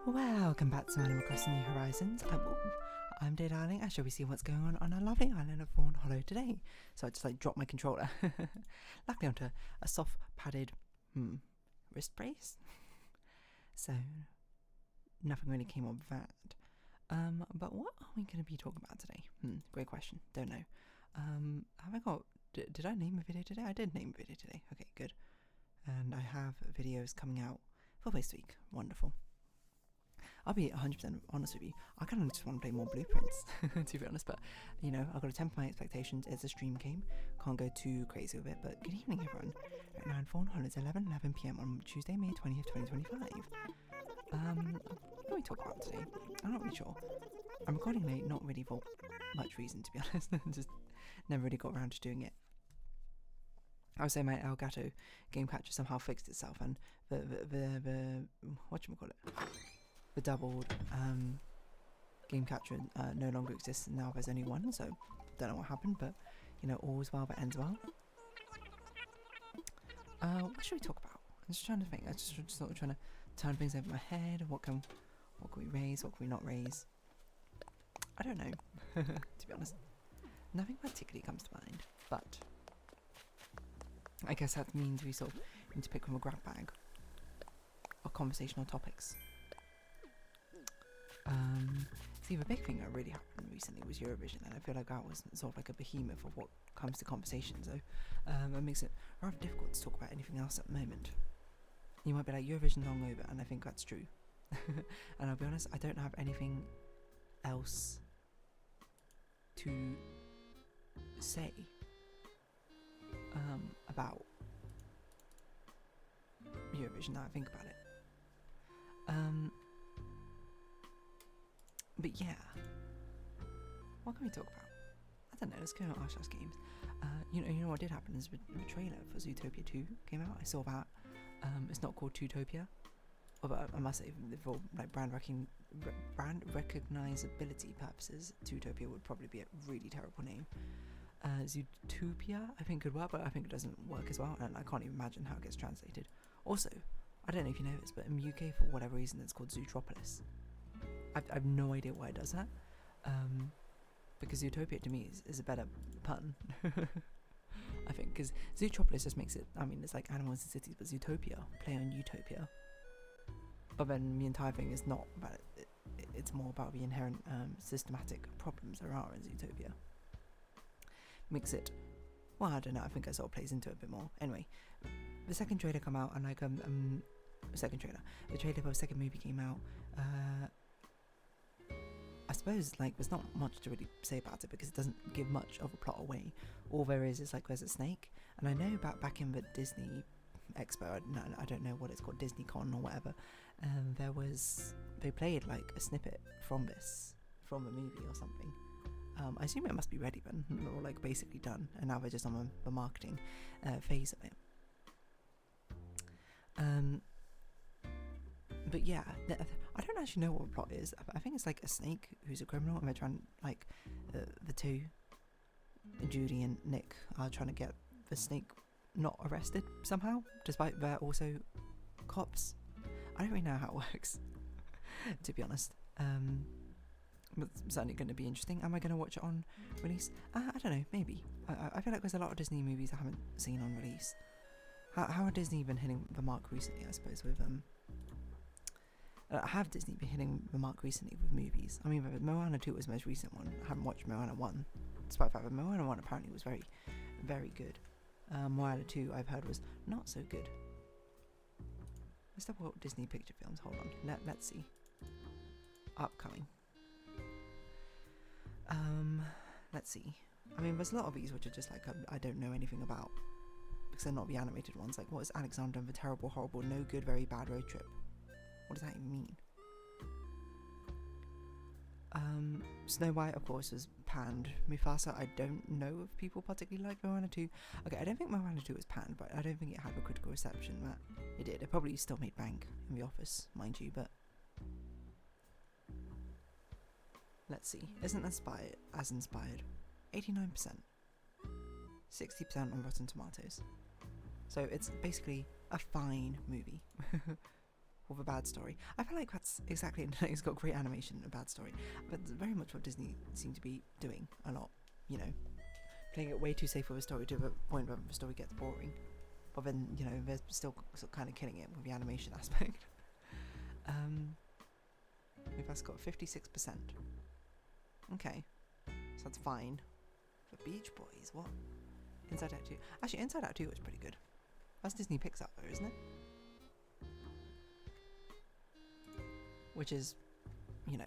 Welcome back to Animal Crossing New Horizons. I'm Day Darling. I shall be seeing what's going on our lovely island of Fawnhallow today. So I just dropped my controller. Luckily onto a soft padded wrist brace. So nothing really came of that. But what are we going to be talking about today? Great question. Don't know. Have I got? Did I name a video today? I did name a video today. Okay, good. And I have videos coming out for this week. Wonderful. I'll be 100% honest with you. I kind of just want to play more Blueprints, to be honest. But, you know, I've got to temper my expectations. It's a stream game. Can't go too crazy with it. But good evening, everyone. Right now in Fawnhallow, it's 11 p.m. on Tuesday, May 20th, 2025. What can we talk about today? I'm not really sure. I'm recording late, not really for much reason, to be honest. Just never really got around to doing it. I would say my Elgato game catcher somehow fixed itself, and the whatchamacallit? The doubled game catcher no longer exists, and now there's only one, so don't know what happened, but you know, all is well that ends well. What should we talk about? I'm just trying to think. I'm just sort of trying to turn things over my head. What can we raise? What can we not raise? I don't know. To be honest, nothing particularly comes to mind, but I guess that means we sort of need to pick from a grab bag of conversational topics. See, the big thing that really happened recently was Eurovision, and I feel like that was sort of like a behemoth of what comes to conversation, so it makes it rather difficult to talk about anything else at the moment. You might be like, Eurovision's long over, and I think that's true. And I'll be honest, I don't have anything else to say about Eurovision now I think about it. But yeah, what can we talk about? I don't know, let's go on Arshas Games. You know what did happen is the trailer for Zootopia 2 came out. I saw that. It's not called Zootopia, although I must say, for like brand recognizability purposes, Zootopia would probably be a really terrible name. Zootopia I think could work, but I think it doesn't work as well, and I can't even imagine how it gets translated. Also, I don't know if you know this, but in the UK, for whatever reason, it's called Zootropolis. I've no idea why it does that, because Zootopia to me is a better pun. I think, because Zootropolis just makes it, I mean, it's like animals and cities, but Zootopia, play on Utopia. But then the entire thing is not about it, it's more about the inherent systematic problems there are in Zootopia. Makes it, well, I don't know, I think it sort of plays into it a bit more. Anyway, the second trailer come out, and like the trailer for the second movie came out. I suppose like there's not much to really say about it because it doesn't give much of a plot away. All there is like there's a snake, and I know back in the Disney Expo, I don't know what it's called, Disney Con or whatever, they played like a snippet from the movie or something. I assume it must be ready then, or like basically done, and now they're just on the marketing phase of it. But yeah, I don't actually know what the plot is. I think it's like a snake who's a criminal, and they're trying, like, the two, Judy and Nick, are trying to get the snake not arrested somehow, despite they're also cops. I don't really know how it works, to be honest. But it's certainly going to be interesting. Am I going to watch it on release? I don't know, maybe. I feel like there's a lot of Disney movies I haven't seen on release. How have Disney been hitting the mark recently, I suppose, with have Disney been hitting the mark recently with movies? I mean, Moana 2 was the most recent one. I haven't watched Moana 1, despite the fact that Moana 1 apparently was very, very good. Moana 2 I've heard was not so good. Let's talk about Disney picture films. Hold on, let's see. Upcoming. Let's see. I mean, there's a lot of these which are just like I don't know anything about, because they're not the animated ones. Like, what is Alexander and the Terrible, Horrible, No Good, Very Bad Road Trip? What does that even mean? Snow White, of course, was panned. Mufasa, I don't know if people particularly like Moana 2. Okay, I don't think Moana 2 was panned, but I don't think it had a critical reception that it did. It probably still made bank in the office, mind you, but let's see. Isn't inspired as inspired? 89%. 60% on Rotten Tomatoes. So it's basically a fine movie. with a bad story. I feel like that's exactly it. It's got great animation and a bad story, but it's very much what Disney seem to be doing a lot. You know, playing it way too safe with a story to the point where the story gets boring. But then, you know, they're still kind of killing it with the animation aspect. If that's got 56%. Okay, so that's fine. For Beach Boys, what? Inside Out 2. Actually, Inside Out 2 was pretty good. That's Disney Pixar though, isn't it? Which is, you know,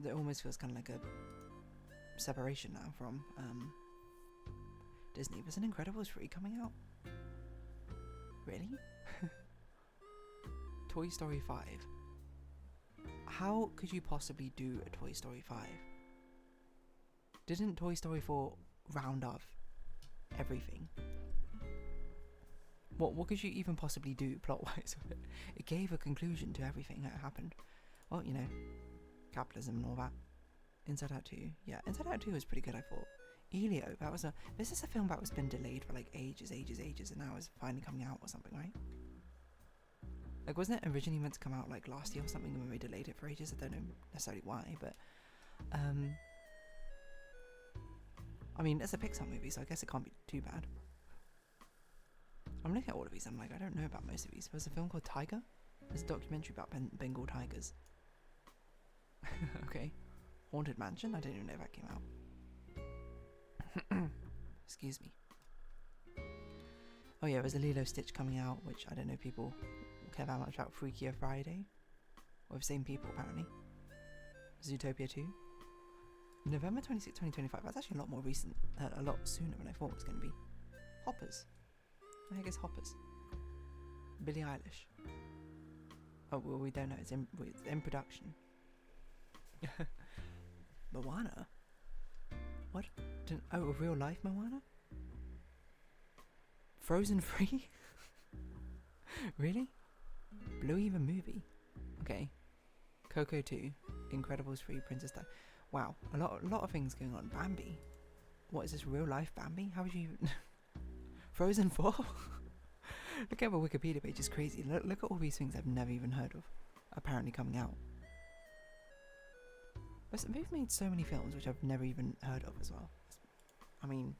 it almost feels kind of like a separation now from Disney. There's an Incredibles 3 coming out. Really? Toy Story 5. How could you possibly do a Toy Story 5? Didn't Toy Story 4 round off everything? What could you even possibly do plot-wise with it? It gave a conclusion to everything that happened. Well, you know, capitalism and all that. Inside Out 2. Yeah, Inside Out 2 was pretty good, I thought. Elio, this is a film that was been delayed for like ages, and now it's finally coming out or something, right? Like, wasn't it originally meant to come out like last year or something, and when we delayed it for ages? I don't know necessarily why, but I mean, it's a Pixar movie, so I guess it can't be too bad. I'm looking at all of these, I'm like, I don't know about most of these. There's a film called Tiger. There's a documentary about Bengal tigers. Okay. Haunted Mansion, I don't even know if that came out. Excuse me. Oh yeah, there's a Lilo Stitch coming out, which I don't know if people care that much about. Freakier Friday. With the same people, apparently. Zootopia 2. November 26, 2025. That's actually a lot more recent. A lot sooner than I thought it was going to be. Hoppers. I guess Hoppers. Billie Eilish. Oh, well, we don't know. It's in production. Moana? What? Oh, a real life Moana? Frozen 3? Really? Bluey the movie? Okay. Coco 2. Incredibles 3. Princess Di. Wow, a lot of things going on. Bambi. What is this, real life Bambi? How would you even... Frozen 4? Look at the Wikipedia page, it's crazy. Look at all these things I've never even heard of apparently coming out. But they've made so many films which I've never even heard of as well. I mean,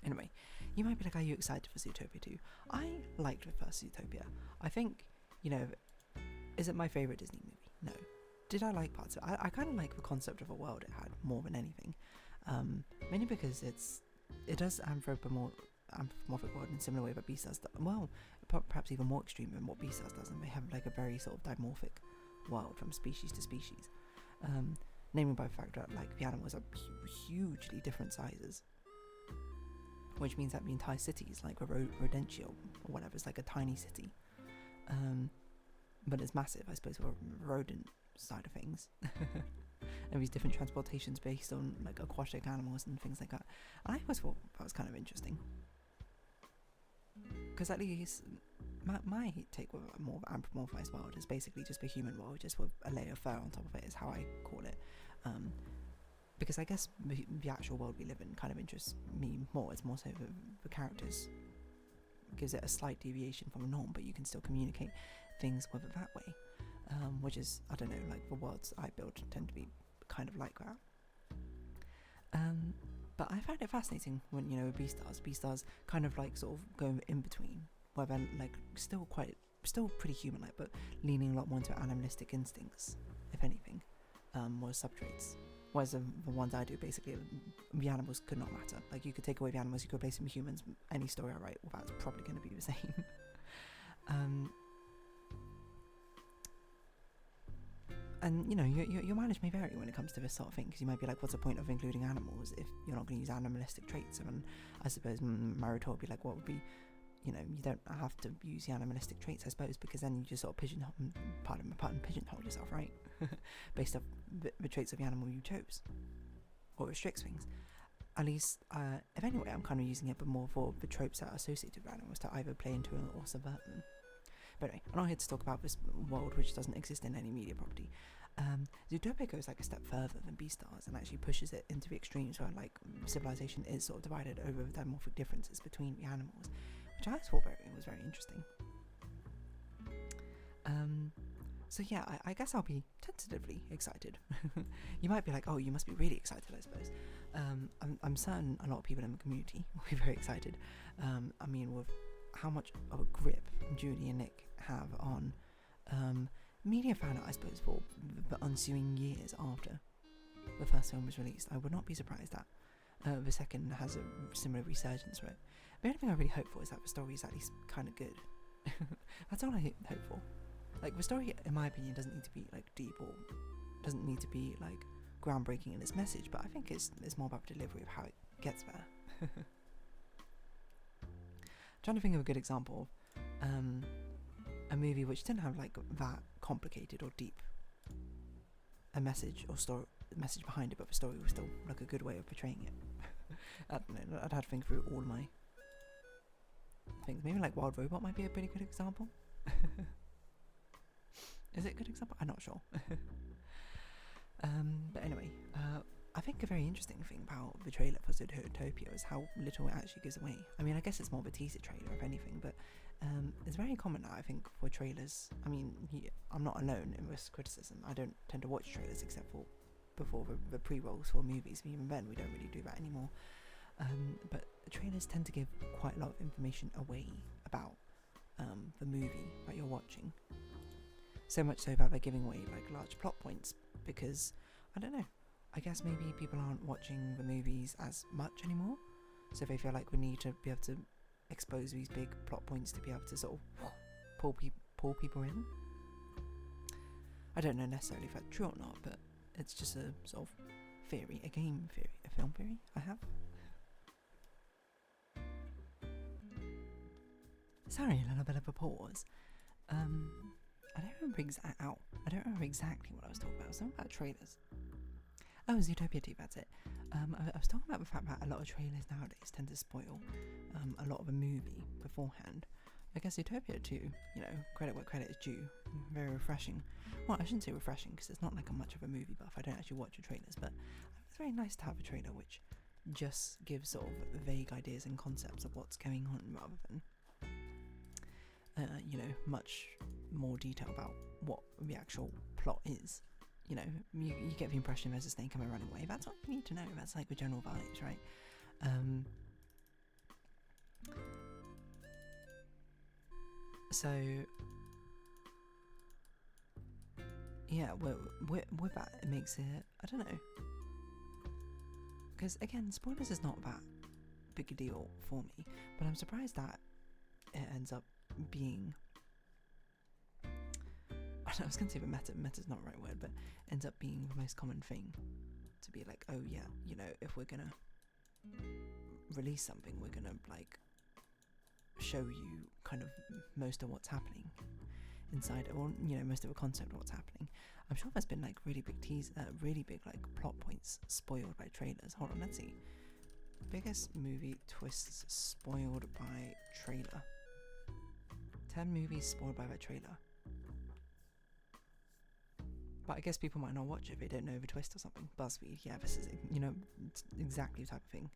anyway, you might be like, are you excited for Zootopia 2? I liked the first Zootopia. I think, you know, is it my favourite Disney movie? No. Did I like parts of it? I kind of like the concept of a world it had more than anything. Mainly because it does anthropomorphic world in a similar way that Beastars does. Well, perhaps even more extreme than what Beastars does, and they have like a very sort of dimorphic world from species to species. Namely by the fact that like the animals are hugely different sizes, which means that the entire city is like a Rodentia or whatever. It's like a tiny city, but it's massive, I suppose, for the rodent side of things. And these different transportations based on like aquatic animals and things like that. And I always thought that was kind of interesting, because at least my take with a more anthropomorphized world is basically just a human world, just with a layer of fur on top of it, is how I call it. Because I guess the actual world we live in kind of interests me more. It's more so the characters gives it a slight deviation from the norm, but you can still communicate things with it that way. Which is, I don't know, like the worlds I build tend to be kind of like that. But I find it fascinating when, you know, Beastars kind of like sort of go in between, where they're like still pretty human-like, but leaning a lot more into animalistic instincts, if anything, more subtraits. Whereas the ones I do, basically, the animals could not matter. Like, you could take away the animals, you could replace them with humans, any story I write, well, that's probably going to be the same. And, you know, your mileage may vary when it comes to this sort of thing, because you might be like, what's the point of including animals if you're not going to use animalistic traits? And I suppose my retort would be like, what would be, you know, you don't have to use the animalistic traits, I suppose, because then you just sort of pigeonhole yourself, right? Based off the traits of the animal you chose, or restricts things. At least, if anyway, I'm kind of using it, but more for the tropes that are associated with animals to either play into or subvert them. But anyway, I'm not here to talk about this world which doesn't exist in any media property. Zootopia goes like a step further than Beastars and actually pushes it into the extremes where like civilization is sort of divided over the dimorphic differences between the animals, which I thought was very interesting. So yeah, I guess I'll be tentatively excited. You might be like, oh, you must be really excited, I suppose. I'm certain a lot of people in the community will be very excited. I mean, with how much of a grip Julie and Nick have on media fan art, I suppose, for the ensuing years after the first film was released. I would not be surprised that the second has a similar resurgence, right? The only thing I really hope for is that the story is at least kind of good. That's all I hope for. Like, the story, in my opinion, doesn't need to be like deep or doesn't need to be like groundbreaking in its message, but I think it's more about the delivery of how it gets there. Trying to think of a good example of a movie which didn't have like that complicated or deep a message or message behind it, but the story was still like a good way of portraying it. I don't know, I'd have to think through all my things. Maybe like Wild Robot might be a pretty good example. Is it a good example? I'm not sure. But anyway, I think a very interesting thing about the trailer for Zootopia is how little it actually gives away. I mean, I guess it's more of a teaser trailer, if anything, but it's very common now, I think, for trailers. I mean, I'm not alone in this criticism. I don't tend to watch trailers except for before the pre-rolls for movies. Even then, we don't really do that anymore. But trailers tend to give quite a lot of information away about the movie that you're watching. So much so that they're giving away like large plot points because, I don't know, I guess maybe people aren't watching the movies as much anymore, so they feel like we need to be able to expose these big plot points to be able to sort of pull people in. I don't know necessarily if that's true or not, but it's just a sort of theory, a game theory, a film theory I have. Sorry, a little bit of a pause. I don't remember exactly what I was talking about. It was something about trailers. Oh, Zootopia 2, that's it. I was talking about the fact that a lot of trailers nowadays tend to spoil a lot of a movie beforehand. I guess Zootopia 2, you know, credit where credit is due. Very refreshing. Well, I shouldn't say refreshing because it's not like much of a movie buff. I don't actually watch the trailers, but it's very nice to have a trailer which just gives sort of vague ideas and concepts of what's going on rather than you know, much more detail about what the actual plot is. You know, you get the impression there's a snake coming running away. That's all you need to know. That's like the general vibes, right? So yeah, with that, it makes it, I don't know, because again, spoilers is not that big a deal for me, but I'm surprised that it ends up being, I was going to say meta's not the right word, but ends up being the most common thing to be like, oh yeah, you know, if we're gonna release something, we're gonna like show you kind of most of what's happening inside it, or you know, most of the concept of what's happening. I'm sure there's been like really big like plot points spoiled by trailers. Hold on, let's see. Biggest movie twists spoiled by trailer. 10 movies spoiled by the trailer. But I guess people might not watch it if they don't know the twist or something. BuzzFeed, yeah, this is, you know, exactly the type of thing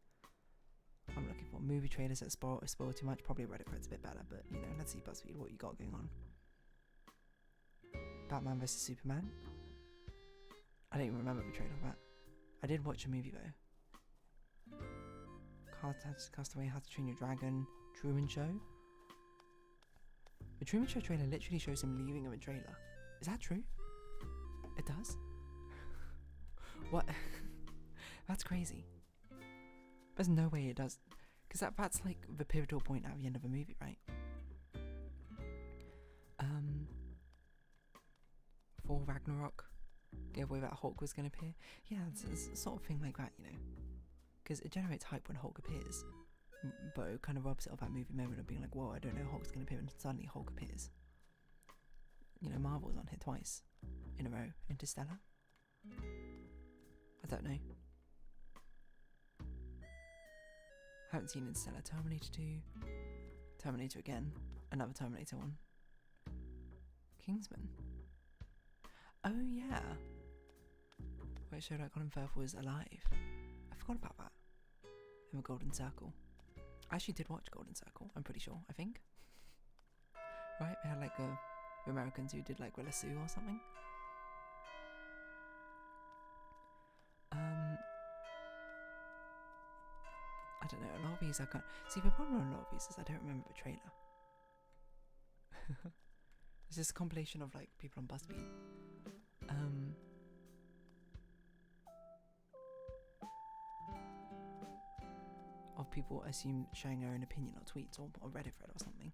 I'm looking for. Movie trailers that spoil too much. Probably Reddit for it's a bit better, but you know, let's see BuzzFeed, what you got going on. Batman vs Superman. I don't even remember the trailer for that. I did watch a movie though. Castaway, How to Train Your Dragon, Truman Show. The Truman Show trailer literally shows him leaving of a trailer. Is that true? It does? What? That's crazy. There's no way it does. Because that's like the pivotal point at the end of a movie, right? For Ragnarok, gave away that Hulk was going to appear. Yeah, it's a sort of thing like that, you know. Because it generates hype when Hulk appears. But it kind of robs it of that movie moment of being like, whoa, I don't know Hulk's going to appear, and suddenly Hulk appears. You know, Marvel's on here twice in a row. Interstellar? I don't know. Haven't seen Interstellar. Terminator 2. Terminator again. Another Terminator one. Kingsman. Oh yeah. Where it showed like Colin Firth was alive. I forgot about that. In the Golden Circle. I actually did watch Golden Circle, I'm pretty sure, I think. Right, they had like Americans who did like Willa Sue or something. I don't know, a lot of these I can't see. The problem with a lot of these is I don't remember the trailer. It's just a compilation of like people on BuzzFeed. Of people assume sharing their own opinion or tweets or a Reddit thread or something.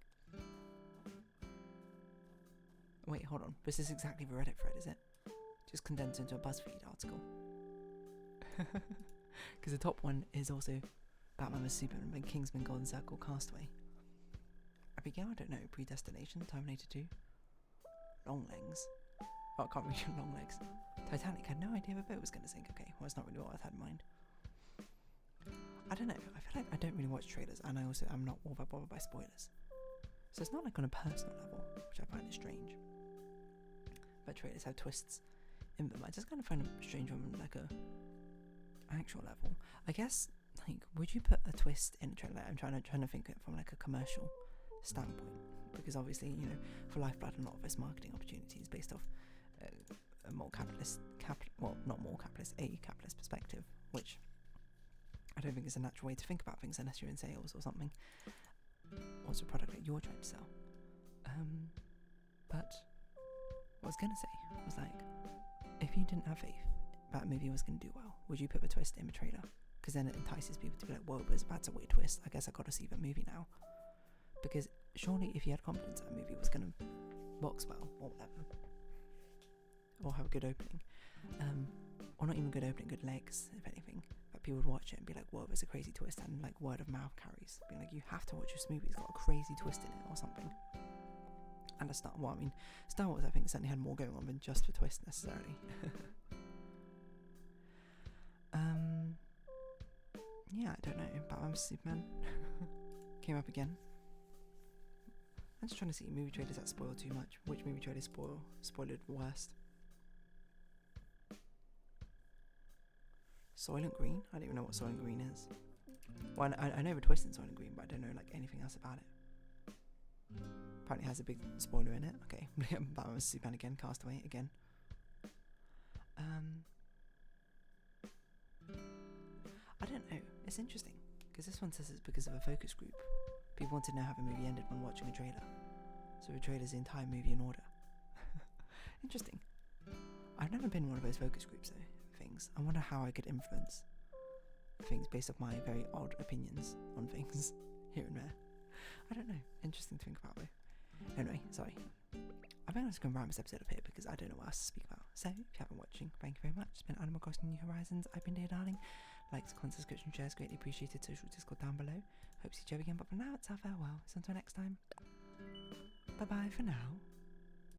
Wait, hold on. This is exactly the Reddit thread, is it? Just condensed into a BuzzFeed article. Because the top one is also Batman vs Superman, then Kingsman, Golden Circle, Castaway. Abigail, I don't know. Predestination, Terminator 2, Long Legs. Oh, I can't read Long Legs. Titanic, had no idea the boat was going to sink. Okay, well, it's not really what I had in mind. I don't know. I feel like I don't really watch trailers, and I'm not all that bothered by spoilers. So it's not like on a personal level, which I find is strange. But trailers have twists in them. I just kind of find them strange on like a actual level. I guess, like, would you put a twist in a trailer? I'm trying to think it from like a commercial standpoint, because obviously, you know, for Lifeblood, a lot of its marketing opportunities based off a more capitalist, a capitalist perspective, which I don't think is a natural way to think about things unless you're in sales or something. What's a product that you're trying to sell? But what I was going to say was, like, if you didn't have faith that a movie was going to do well, would you put the twist in the trailer? Because then it entices people to be like, whoa, that's a weird twist. I guess I got to see the movie now. Because surely if you had confidence that a movie was going to box well or whatever, or have a good opening, or not even good opening, good legs, if anything, that people would watch it and be like, whoa, there's a crazy twist, and like word of mouth carries, being like, you have to watch this movie, it's got a crazy twist in it or something. And Star Wars I think certainly had more going on than just the twist necessarily. Yeah, I don't know, Batman vs Superman came up again. I'm just trying to see movie trailers that spoil too much. Which movie trailers spoiled worst? Soylent Green? I don't even know what Soylent Green is. Well, I know the twist in Soylent Green, but I don't know like anything else about it. Apparently it has a big spoiler in it. Okay, Batman vs Superman again, Castaway again. I don't know. It's interesting because this one says it's because of a focus group. People want to know how the movie ended when watching a trailer, so the trailer's the entire movie in order. Interesting. I've never been in one of those focus groups though. Things. I wonder how I could influence things based off my very odd opinions on things here and there. I don't know. Interesting to think about though. Anyway, sorry. I think I'm just going to wrap this episode up here because I don't know what else to speak about. So, if you haven't been watching, thank you very much. It's been Animal Crossing New Horizons. I've been Dear Darling. Likes, comments, subscription, shares, greatly appreciated. Social Discord down below. Hope to see you again, but for now, it's our farewell. So until next time, bye bye for now.